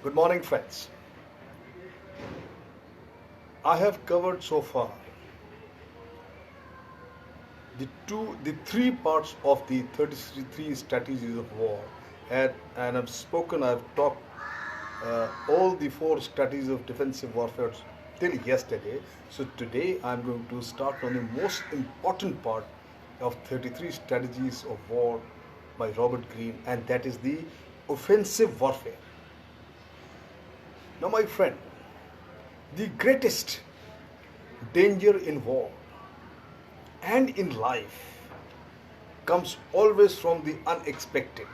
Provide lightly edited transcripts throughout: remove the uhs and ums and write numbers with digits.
Good morning, friends. I have covered so far the three parts of the 33 strategies of war, and I've talked all the four strategies of defensive warfare till yesterday. So today I'm going to start on the most important part of 33 strategies of war by Robert Greene, and that is the offensive warfare. Now, my friend, the greatest danger in war and in life comes always from the unexpected.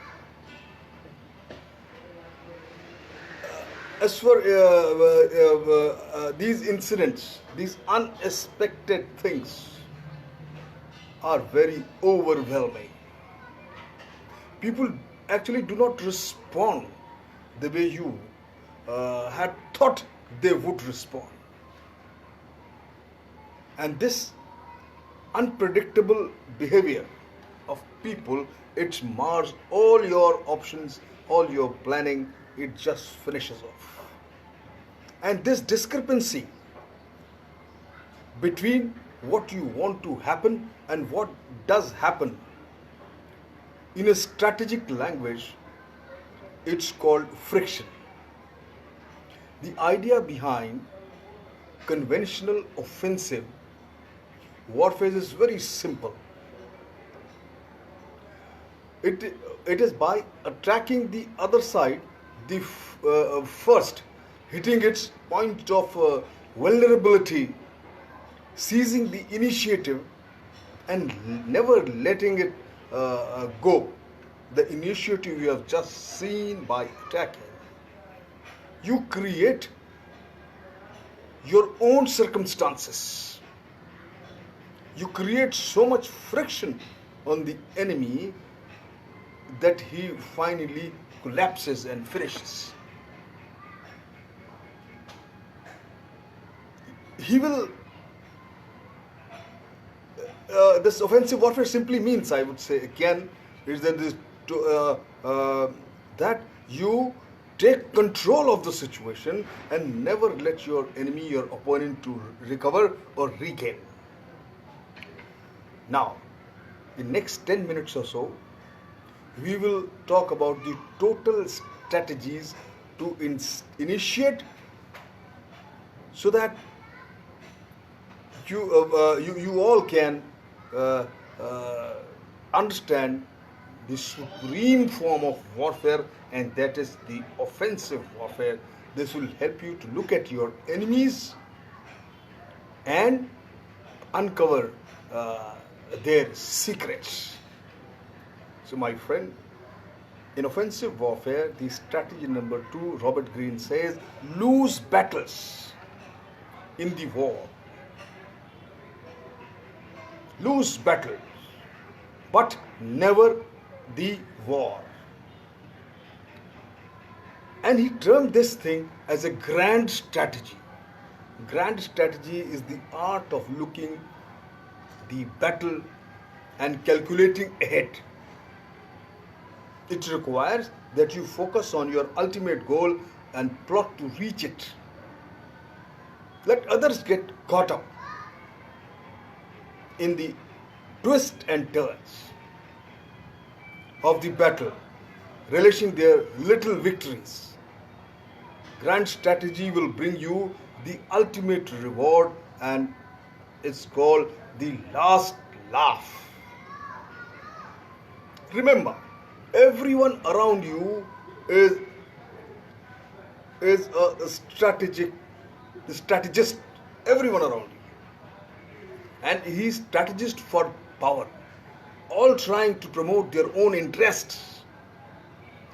As for these incidents, these unexpected things are very overwhelming. People actually do not respond the way you had thought they would respond. And this unpredictable behavior of people, it mars all your options, all your planning, it just finishes off. And this discrepancy between what you want to happen and what does happen, in a strategic language, it's called friction. The idea behind conventional offensive warfare is very simple. It is by attacking the other side first, hitting its point of vulnerability, seizing the initiative, and never letting it go. The initiative you have just seen by attacking. You create your own circumstances. You create so much friction on the enemy that he finally collapses and finishes. He will. This offensive warfare simply means, I would say again, is that that you take control of the situation and never let your enemy, your opponent, to recover or regain. Now, in next 10 minutes or so, we will talk about the total strategies to initiate, so that you all can uh, uh, understand the supreme form of warfare, and that is the offensive warfare. This will help you to look at your enemies and uncover their secrets. So, my friend, in offensive warfare, the strategy number 2, Robert Greene says, lose battles in the war. Lose battles, but never the war. And he termed this thing as a grand strategy. Grand strategy is the art of looking the battle and calculating ahead. It requires that you focus on your ultimate goal and plot to reach it. Let others get caught up in the twists and turns of the battle, relishing their little victories. Grand strategy will bring you the ultimate reward, and it's called the last laugh. Remember, everyone around you is a strategist. Everyone around you, and he's strategist for power, all trying to promote their own interests,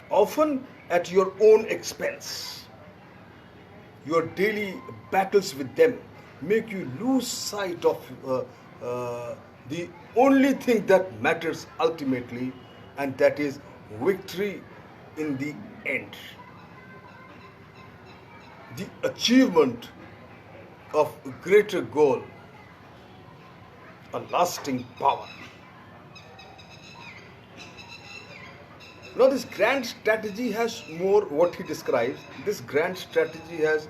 often at your own expense. Your daily battles with them make you lose sight of the only thing that matters ultimately, and that is victory in the end. The achievement of a greater goal, a lasting power. Now, this grand strategy has more what he describes. This grand strategy has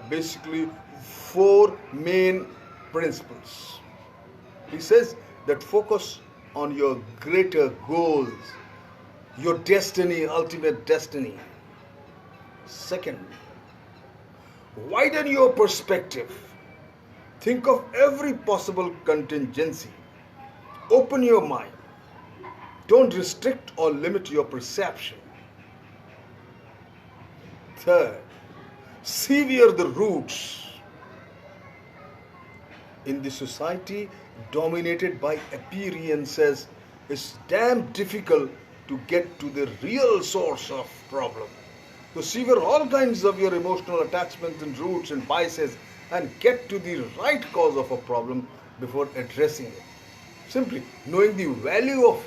basically four main principles. He says that focus on your greater goals, your destiny, ultimate destiny. Second, widen your perspective. Think of every possible contingency. Open your mind. Don't restrict or limit your perception. Third, sever the roots. In the society dominated by appearances, it's damn difficult to get to the real source of problem. So sever all kinds of your emotional attachments and roots and biases and get to the right cause of a problem before addressing it. Simply knowing the value of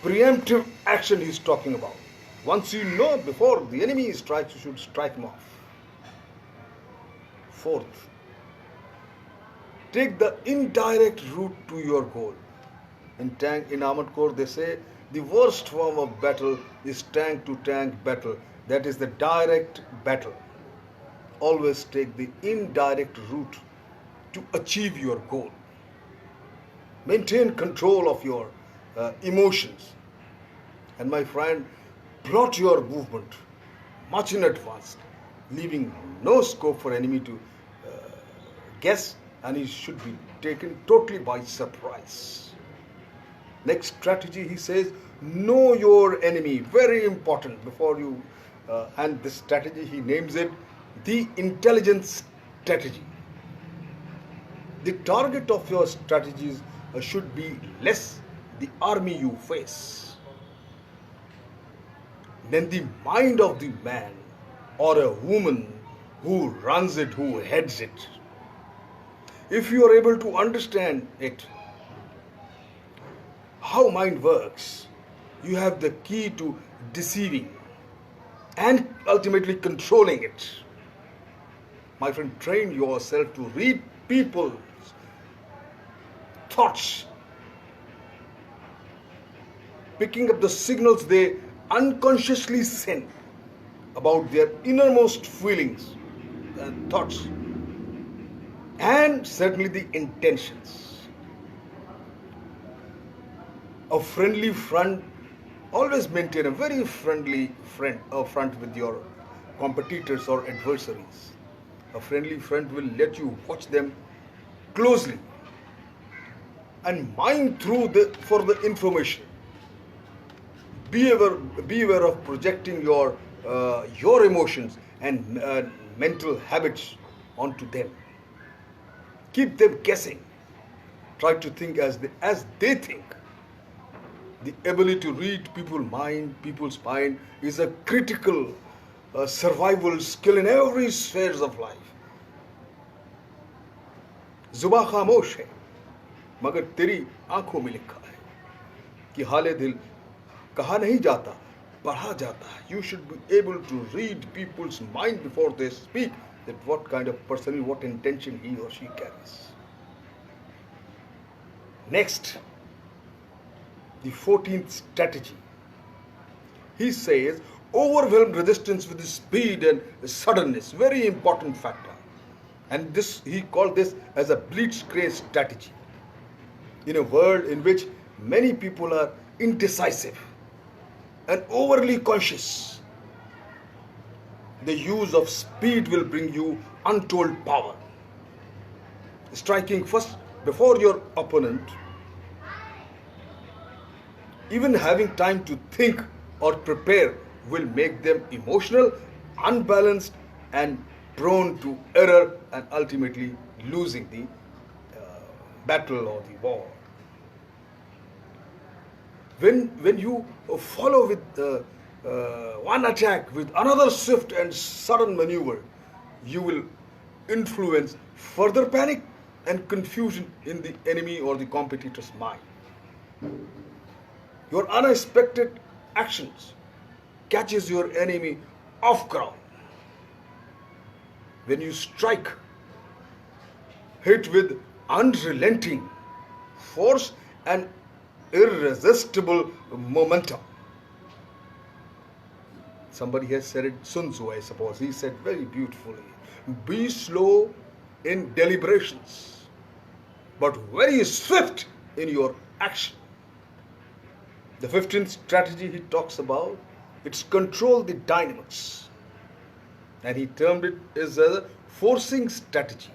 preemptive action he's talking about. Once you know before the enemy strikes, you should strike him off. Fourth, take the indirect route to your goal. In Armored Corps, they say the worst form of battle is tank to tank battle. That is the direct battle. Always take the indirect route to achieve your goal. Maintain control of your emotions. And my friend, plot your movement much in advance, leaving no scope for enemy to guess, and he should be taken totally by surprise. Next strategy, he says, know your enemy. Very important before you, and this strategy, he names it the intelligence strategy. The target of your strategies should be less the army you face than the mind of the man or a woman who runs it, who heads it. If you are able to understand it, how mind works, you have the key to deceiving and ultimately controlling it. My friend, train yourself to read people's thoughts, picking up the signals they unconsciously send about their innermost feelings and thoughts, and certainly the intentions. A friendly front, always maintain a very friendly front with your competitors or adversaries. A friendly front will let you watch them closely and mine through for the information. Be aware of projecting your emotions and mental habits onto them. Keep them guessing. Try to think as they think. The ability to read people's mind is a critical survival skill in every sphere of life. जुबां खामोश है मगर तेरी आंखों में लिखा है कि हाले दिल कहा नहीं जाता पढ़ा जाता है. You should be able to read people's mind before they speak, that what kind of person, what intention he or she carries. Next, the 14th strategy. He says, overwhelm resistance with speed and suddenness. Very important factor. And this, he called this as a blitzkrieg strategy. In a world in which many people are indecisive and overly conscious, the use of speed will bring you untold power. Striking first before your opponent, even having time to think or prepare, will make them emotional, unbalanced, and prone to error, and ultimately losing the battle or the war. When you follow with one attack with another swift and sudden maneuver, you will influence further panic and confusion in the enemy or the competitor's mind. Your unexpected actions catches your enemy off guard. When you strike, hit with unrelenting force and irresistible momentum, Somebody has said it, Sun Tzu, I suppose. He said very beautifully, be slow in deliberations, but very swift in your action. The 15th strategy he talks about, it's control the dynamics. And he termed it as a forcing strategy.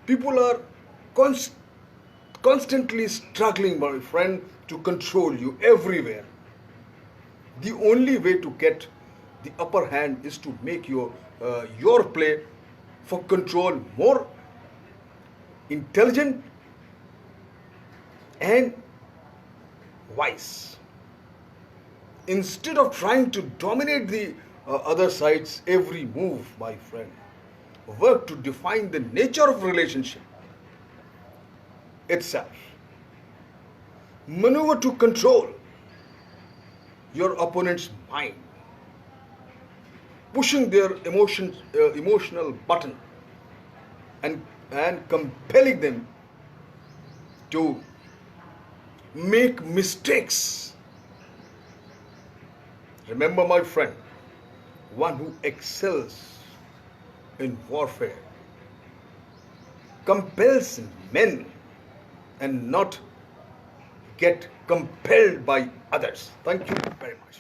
People are constantly struggling, my friend, to control you everywhere. The only way to get the upper hand is to make your play for control more intelligent and wise. Instead of trying to dominate the other side's every move, my friend, work to define the nature of relationship itself. Maneuver to control your opponent's mind, pushing their emotional button and compelling them to make mistakes. Remember, my friend, one who excels in warfare compels men and not get compelled by others. Thank you very much.